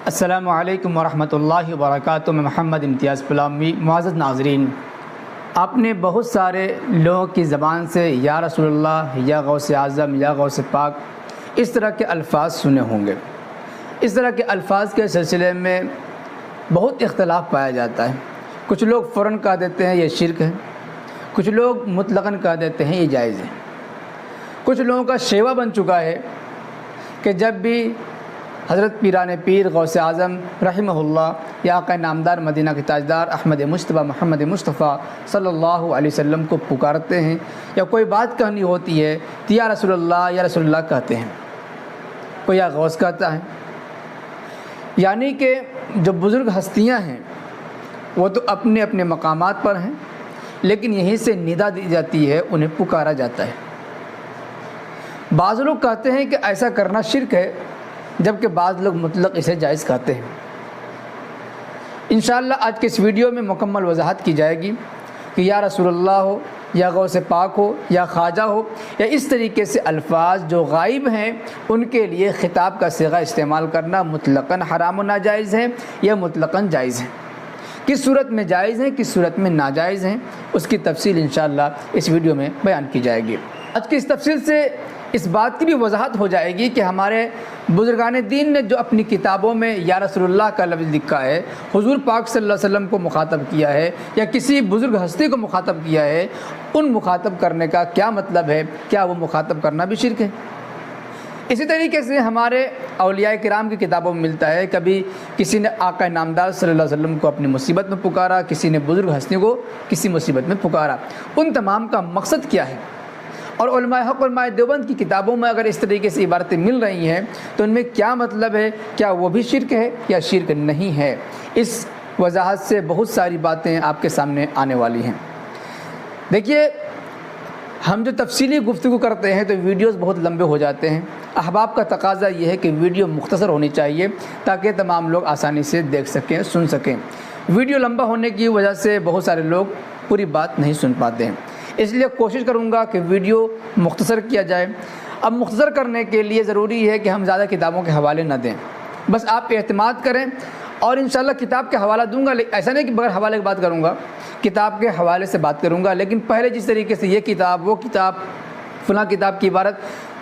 السلام علیکم ورحمۃ اللہ وبرکاتہ۔ میں محمد امتیاز غلامی۔ معزز ناظرین، آپ نے بہت سارے لوگوں کی زبان سے یا رسول اللہ، یا غوث اعظم، یا غوث پاک اس طرح کے الفاظ سنے ہوں گے۔ اس طرح کے الفاظ کے سلسلے میں بہت اختلاف پایا جاتا ہے۔ کچھ لوگ فوراً کہہ دیتے ہیں یہ شرک ہے، کچھ لوگ مطلقاً کہہ دیتے ہیں یہ جائز ہے۔ کچھ لوگوں کا شیوا بن چکا ہے کہ جب بھی حضرت پیران پیر غوث اعظم رحمہ اللہ یا آقا نامدار مدینہ کے تاجدار احمد مجتبیٰ محمد مصطفیٰ صلی اللہ علیہ وسلم کو پکارتے ہیں یا کوئی بات کہنی ہوتی ہے تو یا رسول اللہ کہتے ہیں، کوئی یا غوث کہتا ہے۔ یعنی کہ جو بزرگ ہستیاں ہیں وہ تو اپنے اپنے مقامات پر ہیں، لیکن یہیں سے ندا دی جاتی ہے، انہیں پکارا جاتا ہے۔ بعض لوگ کہتے ہیں کہ ایسا کرنا شرک ہے، جبکہ بعض لوگ مطلق اسے جائز کہتے ہیں۔ انشاءاللہ آج کے اس ویڈیو میں مکمل وضاحت کی جائے گی کہ یا رسول اللہ ہو، یا غوث پاک ہو، یا خواجہ ہو، یا اس طریقے سے الفاظ جو غائب ہیں ان کے لیے خطاب کا صیغہ استعمال کرنا مطلقاً حرام و ناجائز ہے یا مطلقاً جائز ہے۔ کس صورت میں جائز ہیں، کس صورت میں ناجائز ہیں، اس کی تفصیل انشاءاللہ اس ویڈیو میں بیان کی جائے گی۔ آج کی اس تفصیل سے اس بات کی بھی وضاحت ہو جائے گی کہ ہمارے بزرگان دین نے جو اپنی کتابوں میں یا رسول اللہ کا لفظ لکھا ہے، حضور پاک صلی اللہ علیہ وسلم کو مخاطب کیا ہے یا کسی بزرگ ہستی کو مخاطب کیا ہے، ان مخاطب کرنے کا کیا مطلب ہے؟ کیا وہ مخاطب کرنا بھی شرک ہے؟ اسی طریقے سے ہمارے اولیاء کرام کی کتابوں میں ملتا ہے، کبھی کسی نے آقا نامدار صلی اللہ علیہ وسلم کو اپنی مصیبت میں پکارا، کسی نے بزرگ ہستی کو کسی مصیبت میں پکارا۔ ان تمام کا مقصد کیا ہے؟ اور علماء حق، علماء دیوبند کی کتابوں میں اگر اس طریقے سے عبارتیں مل رہی ہیں تو ان میں کیا مطلب ہے؟ کیا وہ بھی شرک ہے یا شرک نہیں ہے؟ اس وضاحت سے بہت ساری باتیں آپ کے سامنے آنے والی ہیں۔ دیکھیے، ہم جو تفصیلی گفتگو کرتے ہیں تو ویڈیوز بہت لمبے ہو جاتے ہیں۔ احباب کا تقاضا یہ ہے کہ ویڈیو مختصر ہونی چاہیے تاکہ تمام لوگ آسانی سے دیکھ سکیں، سن سکیں۔ ویڈیو لمبا ہونے کی وجہ سے بہت سارے لوگ پوری بات نہیں سن پاتے ہیں، اس لیے کوشش کروں گا کہ ویڈیو مختصر کیا جائے۔ اب مختصر کرنے کے لیے ضروری ہے کہ ہم زیادہ کتابوں کے حوالے نہ دیں، بس آپ اعتماد کریں اور انشاءاللہ کتاب کے حوالہ دوں گا۔ ایسا نہیں کہ بغیر حوالے کی بات کروں گا، کتاب کے حوالے سے بات کروں گا، لیکن پہلے جس طریقے سے یہ کتاب، وہ کتاب، فلاں کتاب کی عبارت،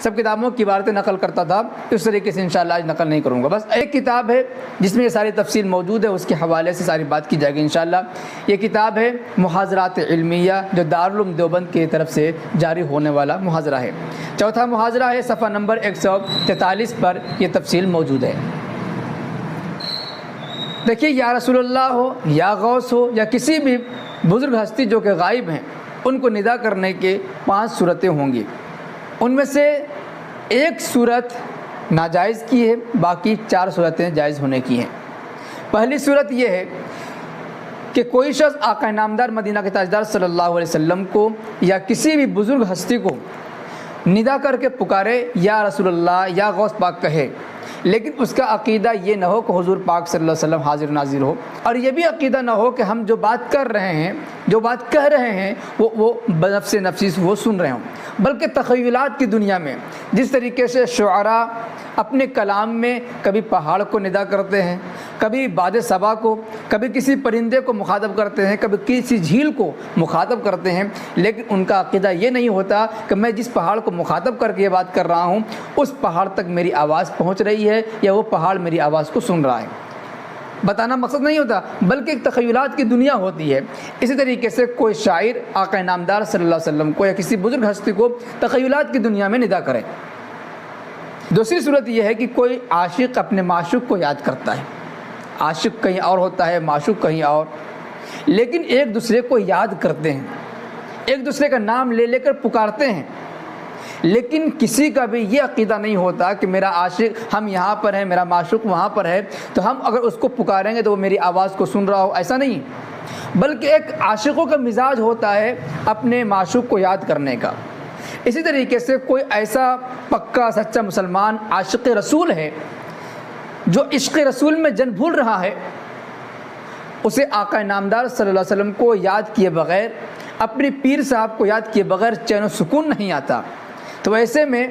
سب کتابوں کی عبارتیں نقل کرتا تھا، اس طریقے سے انشاءاللہ آج نقل نہیں کروں گا۔ بس ایک کتاب ہے جس میں یہ ساری تفصیل موجود ہے، اس کے حوالے سے ساری بات کی جائے گی انشاءاللہ۔ یہ کتاب ہے محاضرات علمیہ، جو دارالعلوم دیوبند کی طرف سے جاری ہونے والا محاضرہ ہے۔ چوتھا محاضرہ ہے، صفحہ نمبر 143 پر یہ تفصیل موجود ہے۔ دیکھیے، یا رسول اللہ ہو، یا غوث ہو، یا کسی بھی بزرگ ہستی جو کہ غائب ہیں، ان کو ندا کرنے کے 5 صورتیں ہوں گی۔ ان میں سے ایک صورت ناجائز کی ہے، باقی 4 صورتیں جائز ہونے کی ہیں۔ پہلی صورت یہ ہے کہ کوئی شخص آقا نامدار مدینہ کے تاجدار صلی اللہ علیہ وسلم کو یا کسی بھی بزرگ ہستی کو ندا کر کے پکارے یا رسول اللہ یا غوث پاک کہے، لیکن اس کا عقیدہ یہ نہ ہو کہ حضور پاک صلی اللہ علیہ وسلم حاضر ناظر ہو، اور یہ بھی عقیدہ نہ ہو کہ ہم جو بات کر رہے ہیں، جو بات کہہ رہے ہیں، وہ بنفس نفسی سے وہ سن رہے ہوں، بلکہ تخیلات کی دنیا میں جس طریقے سے شعراء اپنے کلام میں کبھی پہاڑ کو ندا کرتے ہیں، کبھی باد صبا کو، کبھی کسی پرندے کو مخاطب کرتے ہیں، کبھی کسی جھیل کو مخاطب کرتے ہیں، لیکن ان کا عقیدہ یہ نہیں ہوتا کہ میں جس پہاڑ کو مخاطب کر کے یہ بات کر رہا ہوں اس پہاڑ تک میری آواز پہنچ رہی ہے یا وہ پہاڑ میری آواز کو سن رہا ہے۔ بتانا مقصد نہیں ہوتا، بلکہ ایک تخیلات کی دنیا ہوتی ہے۔ اسی طریقے سے کوئی شاعر آقا نامدار صلی اللہ علیہ وسلم کو یا کسی بزرگ ہستی کو تخیلات کی دنیا میں ندا کرے۔ دوسری صورت یہ ہے کہ کوئی عاشق اپنے معشوق کو یاد کرتا ہے، عاشق کہیں اور ہوتا ہے، معشوق کہیں اور، لیکن ایک دوسرے کو یاد کرتے ہیں، ایک دوسرے کا نام لے لے کر پکارتے ہیں، لیکن کسی کا بھی یہ عقیدہ نہیں ہوتا کہ میرا عاشق، ہم یہاں پر ہیں، میرا معشوق وہاں پر ہے، تو ہم اگر اس کو پکاریں گے تو وہ میری آواز کو سن رہا ہو، ایسا نہیں، بلکہ ایک عاشقوں کا مزاج ہوتا ہے اپنے معشوق کو یاد کرنے کا۔ اسی طریقے سے کوئی ایسا پکا سچا مسلمان عاشق رسول ہے جو عشق رسول میں جن بھول رہا ہے، اسے آقا نامدار صلی اللہ علیہ وسلم کو یاد کیے بغیر، اپنے پیر صاحب کو یاد کیے بغیر چین و سکون نہیں آتا۔ تو ایسے میں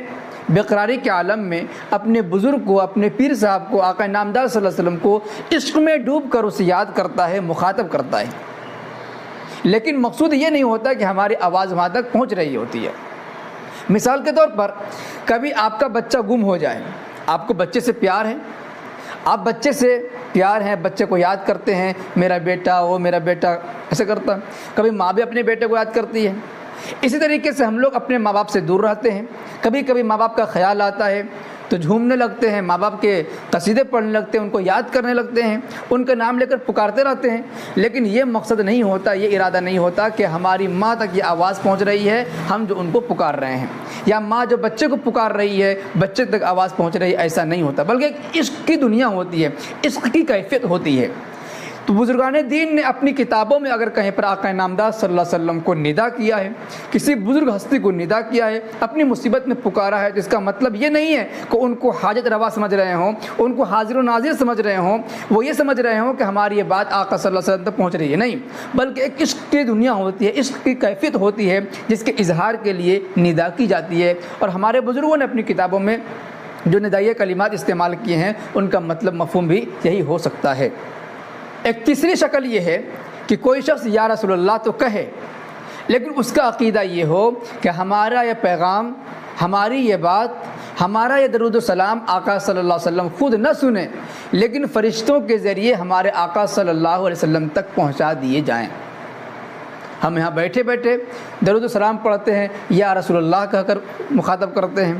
بیقراری کے عالم میں اپنے بزرگ کو، اپنے پیر صاحب کو، آقا نامدار صلی اللہ علیہ وسلم کو عشق میں ڈوب کر اسے یاد کرتا ہے، مخاطب کرتا ہے، لیکن مقصود یہ نہیں ہوتا کہ ہماری آواز وہاں تک پہنچ رہی ہوتی ہے۔ مثال کے طور پر کبھی آپ کا بچہ گم ہو جائے، آپ کو بچے سے پیار ہے، آپ بچے سے پیار ہیں، بچے کو یاد کرتے ہیں، میرا بیٹا، وہ میرا بیٹا، ایسے کرتا ہے۔ کبھی ماں بھی اپنے بیٹے کو یاد کرتی ہے۔ اسی طریقے سے ہم لوگ اپنے ماں باپ سے دور رہتے ہیں، کبھی کبھی ماں باپ کا خیال آتا ہے تو جھومنے لگتے ہیں، ماں باپ کے قصیدے پڑھنے لگتے ہیں، ان کو یاد کرنے لگتے ہیں، ان کا نام لے کر پکارتے رہتے ہیں، لیکن یہ مقصد نہیں ہوتا، یہ ارادہ نہیں ہوتا کہ ہماری ماں تک یہ آواز پہنچ رہی ہے، ہم جو ان کو پکار رہے ہیں، یا ماں جو بچے کو پکار رہی ہے، بچے تک آواز پہنچ رہی ہے، ایسا نہیں ہوتا، بلکہ ایک عشق کی دنیا ہوتی ہے، عشق کی کیفیت ہوتی ہے۔ تو بزرگان دین نے اپنی کتابوں میں اگر کہیں پر آقا نامدار صلی اللہ علیہ وسلم کو ندا کیا ہے، کسی بزرگ ہستی کو ندا کیا ہے، اپنی مصیبت میں پکارا ہے، تو اس کا مطلب یہ نہیں ہے کہ ان کو حاجت روا سمجھ رہے ہوں، ان کو حاضر و ناظر سمجھ رہے ہوں، وہ یہ سمجھ رہے ہوں کہ ہماری یہ بات آقا صلی اللہ علیہ وسلم تک پہنچ رہی ہے، نہیں، بلکہ ایک عشق کی دنیا ہوتی ہے، عشق کی کیفیت ہوتی ہے، جس کے اظہار کے لیے ندا کی جاتی ہے۔ اور ہمارے بزرگوں نے اپنی کتابوں میں جو ندائیہ کلمات استعمال کیے ہیں، ان کا مطلب مفہوم بھی یہی ہو سکتا ہے۔ ایک تیسری شکل یہ ہے کہ کوئی شخص یا رسول اللہ تو کہے، لیکن اس کا عقیدہ یہ ہو کہ ہمارا یہ پیغام، ہماری یہ بات، ہمارا یہ درود و سلام آقا صلی اللہ علیہ وسلم خود نہ سنیں، لیکن فرشتوں کے ذریعے ہمارے آقا صلی اللہ علیہ وسلم تک پہنچا دیے جائیں۔ ہم یہاں بیٹھے بیٹھے درود و سلام پڑھتے ہیں، یا رسول اللہ کہہ کر مخاطب کرتے ہیں،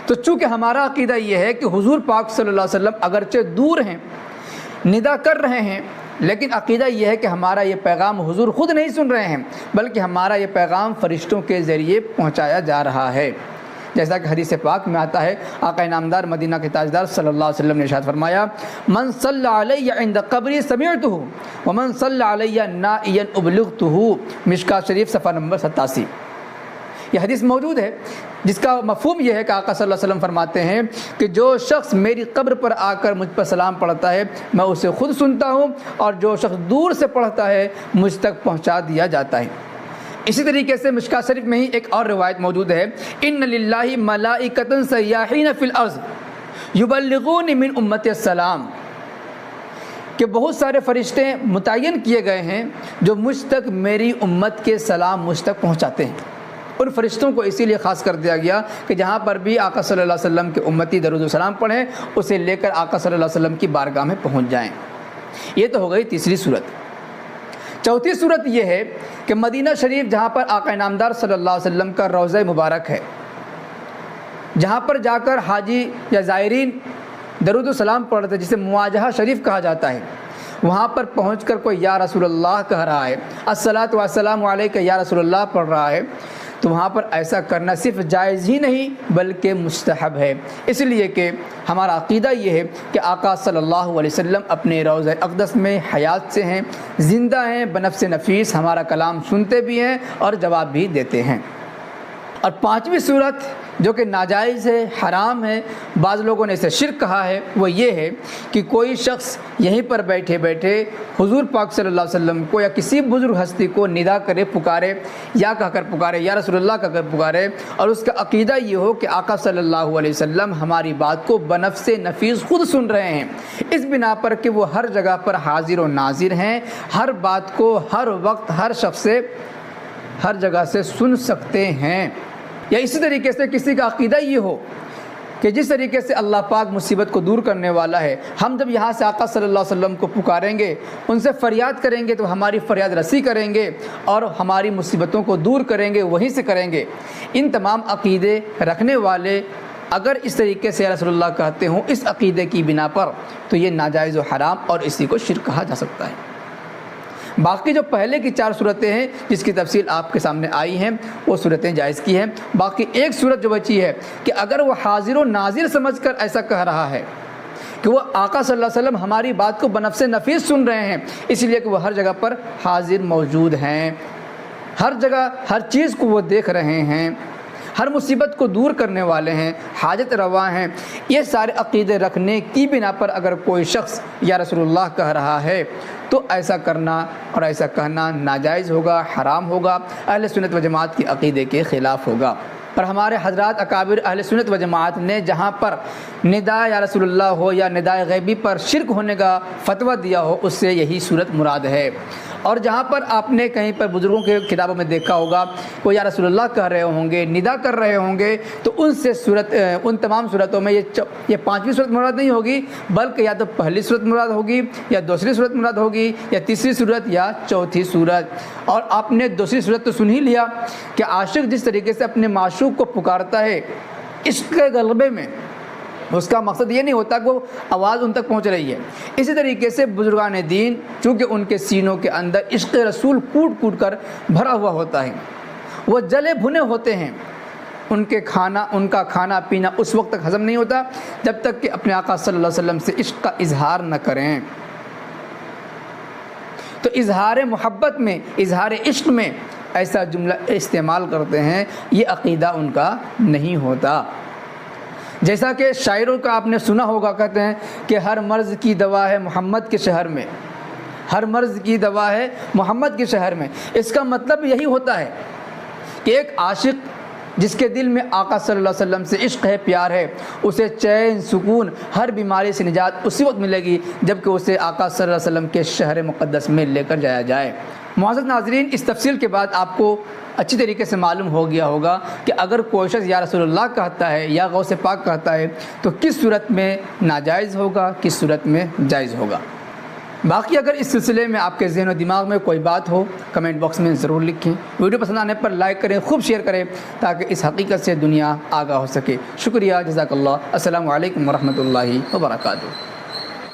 تو چونکہ ہمارا عقیدہ یہ ہے کہ حضور پاک صلی اللہ علیہ وسلم اگرچہ دور ہیں، ندا کر رہے ہیں، لیکن عقیدہ یہ ہے کہ ہمارا یہ پیغام حضور خود نہیں سن رہے ہیں، بلکہ ہمارا یہ پیغام فرشتوں کے ذریعے پہنچایا جا رہا ہے۔ جیسا کہ حدیث پاک میں آتا ہے، آقا انعامدار مدینہ کے تاجدار صلی اللہ علیہ وسلم نے ارشاد فرمایا، من صلی علی عند قبری سمعتہ ومن صلی علی نائیا ابلغتہ، مشکوٰۃ شریف صفحہ نمبر 87۔ یہ حدیث موجود ہے، جس کا مفہوم یہ ہے کہ آقا صلی اللہ علیہ وسلم فرماتے ہیں کہ جو شخص میری قبر پر آ کر مجھ پر سلام پڑھتا ہے، میں اسے خود سنتا ہوں، اور جو شخص دور سے پڑھتا ہے مجھ تک پہنچا دیا جاتا ہے۔ اسی طریقے سے مشکوٰۃ شریف میں ہی ایک اور روایت موجود ہے، ان للہ ملائکۃ سیاحین فی الارض یبلغون من امتی السلام، کہ بہت سارے فرشتے متعین کیے گئے ہیں جو مجھ تک، میری امت کے سلام مجھ تک پہنچاتے ہیں۔ ان فرشتوں کو اسی لیے خاص کر دیا گیا کہ جہاں پر بھی آقا صلی اللہ علیہ وسلم کے امتی درود و سلام پڑھیں، اسے لے کر آقا صلی اللہ علیہ وسلم کی بارگاہ میں پہنچ جائیں۔ یہ تو ہو گئی تیسری صورت۔ چوتھی صورت یہ ہے کہ مدینہ شریف، جہاں پر آقا انعامدار صلی اللہ علیہ وسلم کا روضہ مبارک ہے، جہاں پر جا کر حاجی یا زائرین درود و سلام پڑھتے ہیں، جسے مواجہہ شریف کہا جاتا ہے، وہاں پر پہنچ کر کوئی یا رسول اللہ کہہ رہا ہے، الصلاۃ والسلام علیک یا رسول اللہ پڑھ رہا ہے، تو وہاں پر ایسا کرنا صرف جائز ہی نہیں بلکہ مستحب ہے، اس لیے کہ ہمارا عقیدہ یہ ہے کہ آقا صلی اللہ علیہ وسلم اپنے روضہ اقدس میں حیات سے ہیں، زندہ ہیں، بنفس نفیس ہمارا کلام سنتے بھی ہیں اور جواب بھی دیتے ہیں۔ اور پانچویں صورت جو کہ ناجائز ہے، حرام ہے، بعض لوگوں نے اسے شرک کہا ہے، وہ یہ ہے کہ کوئی شخص یہیں پر بیٹھے بیٹھے حضور پاک صلی اللہ علیہ وسلم کو یا کسی بزرگ ہستی کو ندا کرے، پکارے، یا کہہ کر پکارے، یا رسول اللہ کہہ کر پکارے، اور اس کا عقیدہ یہ ہو کہ آقا صلی اللہ علیہ وسلم ہماری بات کو بنفس نفیس خود سن رہے ہیں، اس بنا پر کہ وہ ہر جگہ پر حاضر و ناظر ہیں، ہر بات کو ہر وقت ہر شخص سے ہر جگہ سے سن سکتے ہیں۔ یا اسی طریقے سے کسی کا عقیدہ یہ ہو کہ جس طریقے سے اللہ پاک مصیبت کو دور کرنے والا ہے، ہم جب یہاں سے آقا صلی اللہ علیہ وسلم کو پکاریں گے، ان سے فریاد کریں گے، تو ہماری فریاد رسی کریں گے اور ہماری مصیبتوں کو دور کریں گے، وہیں سے کریں گے۔ ان تمام عقیدے رکھنے والے اگر اس طریقے سے رسول اللہ کہتے ہوں اس عقیدے کی بنا پر، تو یہ ناجائز و حرام اور اسی کو شرک کہا جا سکتا ہے۔ باقی جو پہلے کی چار صورتیں ہیں جس کی تفصیل آپ کے سامنے آئی ہیں، وہ صورتیں جائز کی ہیں۔ باقی ایک صورت جو بچی ہے کہ اگر وہ حاضر و ناظر سمجھ کر ایسا کہہ رہا ہے کہ وہ آقا صلی اللہ علیہ وسلم ہماری بات کو بنفس نفیس سن رہے ہیں، اس لیے کہ وہ ہر جگہ پر حاضر موجود ہیں، ہر جگہ ہر چیز کو وہ دیکھ رہے ہیں، ہر مصیبت کو دور کرنے والے ہیں، حاجت روا ہیں، یہ سارے عقیدے رکھنے کی بنا پر اگر کوئی شخص یا رسول اللہ کہہ رہا ہے، تو ایسا کرنا اور ایسا کہنا ناجائز ہوگا، حرام ہوگا، اہل سنت و جماعت کی عقیدے کے خلاف ہوگا۔ پر ہمارے حضرات اکابر اہل سنت و جماعت نے جہاں پر ندا یا رسول اللہ ہو یا ندائے غیبی پر شرک ہونے کا فتویٰ دیا ہو اس سے یہی صورت مراد ہے۔ اور جہاں پر آپ نے کہیں پر بزرگوں کے کتابوں میں دیکھا ہوگا کوئی یا رسول اللہ کہہ رہے ہوں گے، ندا کر رہے ہوں گے، تو ان سے ان تمام صورتوں میں یہ پانچویں صورت مراد نہیں ہوگی، بلکہ یا تو پہلی صورت مراد ہوگی یا دوسری صورت مراد ہوگی یا تیسری صورت یا چوتھی صورت۔ اور آپ نے دوسری صورت تو سن ہی لیا کہ عاشق جس طریقے سے اپنے معشوق کو پکارتا ہے عشق کے غلبے میں، اس کا مقصد یہ نہیں ہوتا کہ وہ آواز ان تک پہنچ رہی ہے۔ اسی طریقے سے بزرگان دین چونکہ ان کے سینوں کے اندر عشق رسول کوٹ کوٹ کر بھرا ہوا ہوتا ہے، وہ جلے بھنے ہوتے ہیں، ان کا کھانا پینا اس وقت تک ہضم نہیں ہوتا جب تک کہ اپنے آقا صلی اللہ علیہ وسلم سے عشق کا اظہار نہ کریں۔ تو اظہار محبت میں، اظہار عشق میں ایسا جملہ استعمال کرتے ہیں، یہ عقیدہ ان کا نہیں ہوتا۔ جیسا کہ شاعروں کا آپ نے سنا ہوگا، کہتے ہیں کہ ہر مرض کی دوا ہے محمد کے شہر میں، ہر مرض کی دوا ہے محمد کے شہر میں۔ اس کا مطلب یہی ہوتا ہے کہ ایک عاشق جس کے دل میں آقا صلی اللہ علیہ وسلم سے عشق ہے، پیار ہے، اسے چین سکون ہر بیماری سے نجات اسی وقت ملے گی جب کہ اسے آقا صلی اللہ علیہ وسلم کے شہر مقدس میں لے کر جایا جائے۔ معزز ناظرین، اس تفصیل کے بعد آپ کو اچھی طریقے سے معلوم ہو گیا ہوگا کہ اگر کوئی شخص یا رسول اللہ کہتا ہے یا غوث پاک کہتا ہے تو کس صورت میں ناجائز ہوگا، کس صورت میں جائز ہوگا۔ باقی اگر اس سلسلے میں آپ کے ذہن و دماغ میں کوئی بات ہو کمنٹ باکس میں ضرور لکھیں، ویڈیو پسند آنے پر لائک کریں، خوب شیئر کریں تاکہ اس حقیقت سے دنیا آگاہ ہو سکے۔ شکریہ، جزاک اللہ۔ السلام علیکم ورحمۃ اللہ وبرکاتہ۔